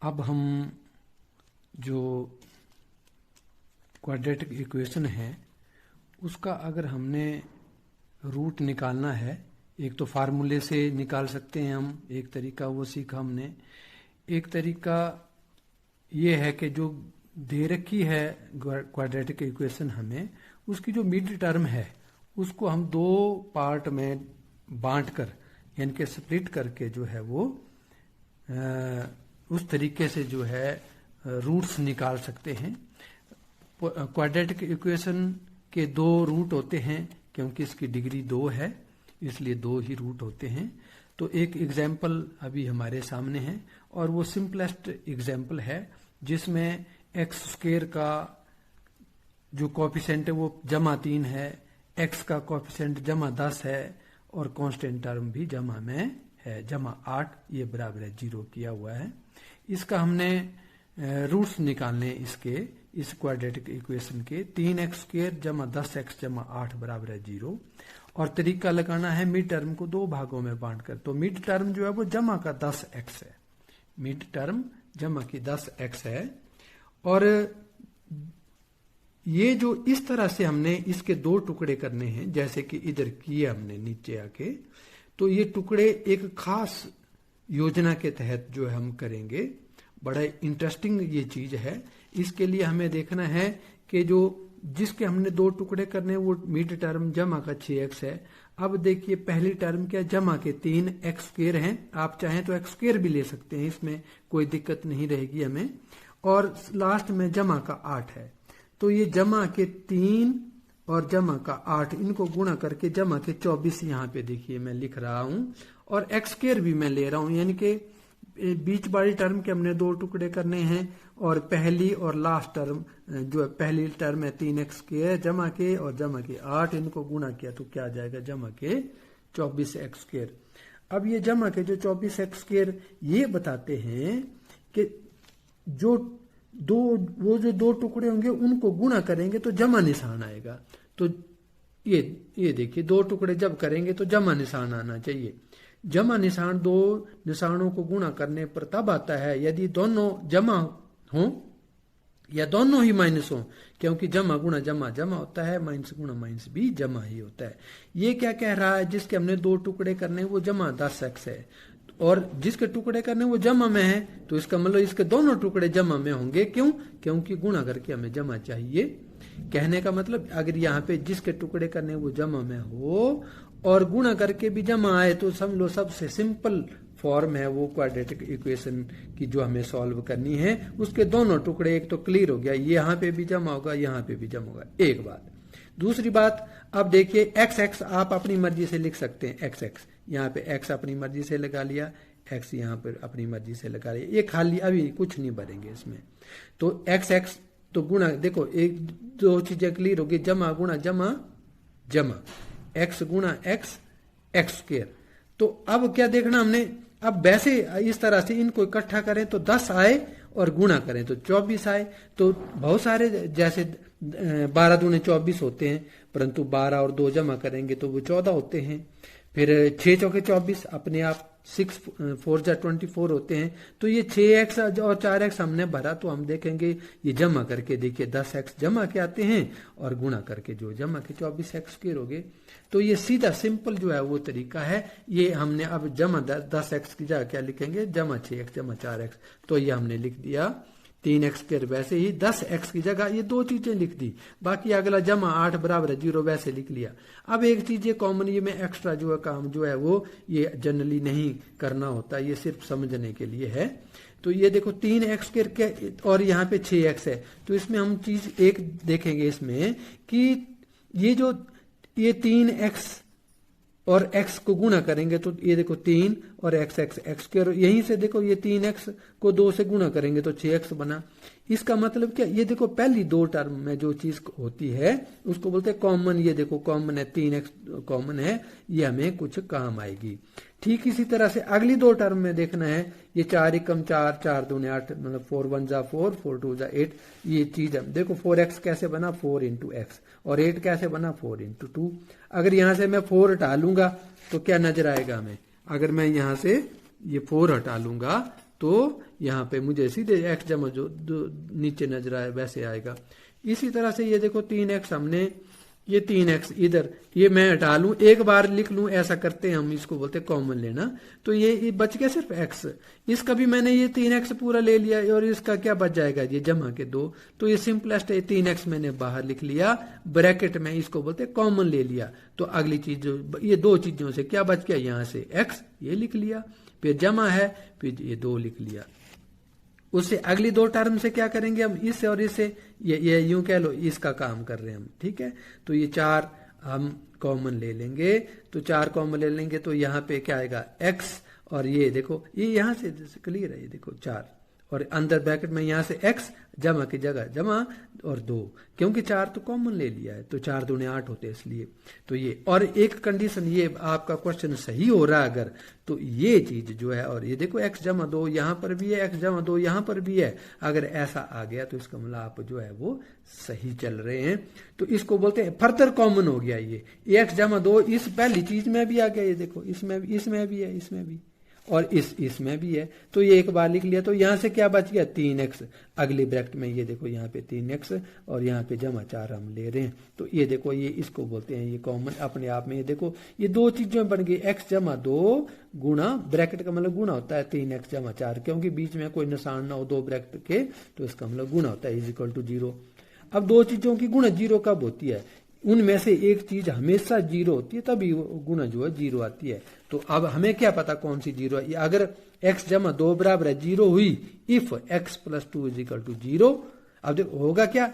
अब हम जो क्वाड्रेटिक इक्वेशन है उसका अगर हमने रूट निकालना है, एक तो फार्मूले से निकाल सकते हैं हम, एक तरीका वो सीखा हमने। एक तरीका ये है कि जो दे रखी है क्वाड्रेटिक इक्वेशन हमें, उसकी जो मिड टर्म है उसको हम दो पार्ट में बांटकर यानी कि स्प्लिट करके जो है वो उस तरीके से जो है रूट्स निकाल सकते हैं। क्वाड्रेटिक इक्वेशन के दो रूट होते हैं, क्योंकि इसकी डिग्री 2 है इसलिए 2 ही रूट होते हैं। तो एक एग्जाम्पल अभी हमारे सामने है और वो सिंपलेस्ट एग्जाम्पल है जिसमें एक्स स्क्वायर का जो कोएफिशिएंट है वो -3 है, एक्स का कोएफिशिएंट -10 है और कांस्टेंट टर्म भी जमा में है -8, ये बराबर है 0 किया हुआ है। इसका हमने रूट्स निकालने इसके इस क्वाड्रेटिक इक्वेशन के 3x² + 10x + 8 बराबर है 0। और तरीका लगाना है मिड टर्म को दो भागों में बांटकर। तो मिड टर्म जो है वो जमा का 10x है, मिड टर्म जमा की 10x है। और ये जो इस तरह से हमने इसके दो टुकड़े करने हैं, जैसे कि इधर किए हमने नीचे आके, तो ये टुकड़े एक खास योजना के तहत जो है हम करेंगे। बड़ा इंटरेस्टिंग ये चीज है। इसके लिए हमें देखना है कि जो जिसके हमने दो टुकड़े करने हैं वो मिड टर्म जमा का 6x है। अब देखिए पहली टर्म क्या, जमा के 3x² हैं। आप चाहें तो x² भी ले सकते हैं, इसमें कोई दिक्कत नहीं रहेगी हमें। और लास्ट में जमा का 8 है। तो ये जमा के 3 और जमा का 8 इनको गुणा करके जमा के 24 यहाँ पे देखिए मैं लिख रहा हूं, और x² भी मैं ले रहा हूं, यानी कि बीच वाली टर्म के हमने दो टुकड़े करने हैं और पहली और लास्ट टर्म जो है, पहली टर्म है 3x² जमा के और जमा के 8, इनको गुणा किया तो क्या आ जाएगा जमा के 24x²। अब ये जमा के जो 24x² ये बताते हैं कि जो दो टुकड़े होंगे उनको गुणा करेंगे तो जमा निशान आएगा। तो ये देखिए दो टुकड़े जब करेंगे तो जमा निशान आना चाहिए। जमा निशान दो निशानों को गुणा करने पर तब आता है यदि दोनों जमा हो या दोनों ही माइनस हो, क्योंकि जमा गुणा जमा जमा होता है, माइनस गुणा माइनस भी जमा ही होता है। ये क्या कह रहा है, जिसके हमने दो टुकड़े करने वो जमा 10x है और जिसके टुकड़े करने वो जमा में है, तो इसका मतलब इसके दोनों टुकड़े जमा में होंगे। क्यों? क्योंकि गुणा करके हमें जमा चाहिए। कहने का मतलब अगर यहाँ पे जिसके टुकड़े करने वो जमा में हो और गुणा करके भी जमा आए तो समझ लो सबसे सिंपल फॉर्म है वो क्वाड्रेटिक इक्वेशन की जो हमें सॉल्व करनी है। उसके दोनों टुकड़े एक तो क्लियर हो गया, यहाँ पे भी जमा होगा यहाँ पे भी जमा होगा, एक बात। दूसरी बात, अब देखिए x आप अपनी मर्जी से लिख सकते हैं। x यहाँ पे x अपनी मर्जी से लगा लिया, x यहाँ पर अपनी मर्जी से लगा लिया, ये खाली अभी कुछ नहीं भरेंगे इसमें। तो x तो गुणा, देखो एक दो चीजें क्लियर होगी, जमा गुणा जमा जमा, x गुणा x² तो अब क्या देखना हमने, अब वैसे इस तरह से इनको इकट्ठा करें तो 10 आए और गुणा करें तो 24 आए। तो बहुत सारे जैसे 12 दूने 24 होते हैं, परंतु 12 और 2 जमा करेंगे तो वो 14 होते हैं। फिर 6 चौके 24 अपने आप 6 4 जा 24 होते हैं। तो ये 6x और 4x हमने भरा, तो हम देखेंगे ये जमा करके देखिए 10x जमा के आते हैं और गुणा करके जो जमा के 24x² हो गए। तो ये सीधा सिंपल जो है वो तरीका है। ये हमने अब जमा 10x की जगह क्या लिखेंगे, जमा 6x जमा 4x, तो ये हमने लिख दिया 3x²। वैसे ही 10x की जगह ये दो चीजें लिख दी, बाकी अगला जमा 8 बराबर है 0 वैसे लिख लिया। अब एक चीज ये कॉमन, ये में एक्स्ट्रा जो है काम जो है वो ये जनरली नहीं करना होता, ये सिर्फ समझने के लिए है। तो ये देखो 3x² और यहाँ पे 6x है, तो इसमें हम चीज एक देखेंगे इसमें कि ये 3x और x को गुणा करेंगे तो ये देखो 3 और x², यहीं से देखो ये 3x को 2 से गुणा करेंगे तो 6x बना। इसका मतलब क्या, ये देखो पहली दो टर्म में जो चीज होती है उसको बोलते हैं कॉमन। ये देखो कॉमन है, 3x कॉमन है, ये हमें कुछ काम आएगी। ठीक इसी तरह से अगली दो टर्म में देखना है, ये 4 × 4 4 दूने 8, मतलब 4 1 जा 4 4 2 जा 8, ये चीज है। देखो 4x कैसे बना, 4 × x, और 8 कैसे बना, 4 × 2। अगर यहां से मैं 4 हटा लूंगा तो क्या नजर आएगा हमें, अगर मैं यहां से ये 4 हटा लूंगा तो यहाँ पे मुझे सीधे x जमा जो नीचे नजर आए वैसे आएगा। इसी तरह से ये देखो 3x हमने, ये 3x इधर ये मैं हटा लूं, एक बार लिख लूं, ऐसा करते हैं हम, इसको बोलते हैं कॉमन लेना। तो ये बच गया सिर्फ x, इसका भी मैंने ये 3x पूरा ले लिया और इसका क्या बच जाएगा, ये जमा के 2। तो ये सिंपलेस्ट है, 3x मैंने बाहर लिख लिया ब्रैकेट में, इसको बोलते हैं कॉमन ले लिया। तो अगली चीज जो ये दो चीजों से क्या बच गया, यहां से x ये लिख लिया, फिर जमा है, फिर ये 2 लिख लिया। उससे अगली दो टर्म से क्या करेंगे हम, इससे और इससे, ये यूं कह लो इसका काम कर रहे हैं हम, ठीक है। तो ये 4 हम कॉमन ले लेंगे, तो 4 कॉमन ले लेंगे तो यहाँ पे क्या आएगा x, और ये देखो ये यहाँ से क्लियर है, ये देखो 4 और अंदर ब्रैकेट में यहाँ से x जमा की जगह जमा और 2, क्योंकि 4 तो कॉमन ले लिया है, तो 4 दूने 8 होते हैं इसलिए। तो ये और एक कंडीशन, ये आपका क्वेश्चन सही हो रहा है अगर, तो ये चीज जो है, और ये देखो x जमा 2 यहाँ पर भी है, x जमा 2 यहाँ पर भी है, अगर ऐसा आ गया तो इसका मतलब आप जो है वो सही चल रहे हैं। तो इसको बोलते हैं फर्दर कॉमन हो गया, ये x जमा 2 इस पहली चीज में भी आ गया, ये देखो इसमें भी है, इसमें भी और इसमें भी है। तो ये एक बार लिख लिया, तो यहां से क्या बच गया 3x, अगली ब्रैकेट में ये देखो यहाँ पे 3x और यहाँ पे जमा 4 हम ले रहे हैं। तो ये देखो ये इसको बोलते हैं ये कॉमन अपने आप में। ये देखो ये दो चीजों बन गई, x जमा 2 गुणा, ब्रैकेट का मतलब गुणा होता है 3x जमा 4, क्योंकि बीच में कोई निशान ना हो दो ब्रैकेट के, तो इसका मतलब गुणा होता है इज इक्वल टू 0। अब दो चीजों की गुणा 0 कब होती है, उनमें से एक चीज हमेशा 0 होती है, तभी गुणा जो है 0 आती है। तो अब हमें क्या पता कौन सी 0 है, अगर x जमा 2 बराबर है 0 हुई if x plus 2 is equal to 0। अब देखो होगा क्या,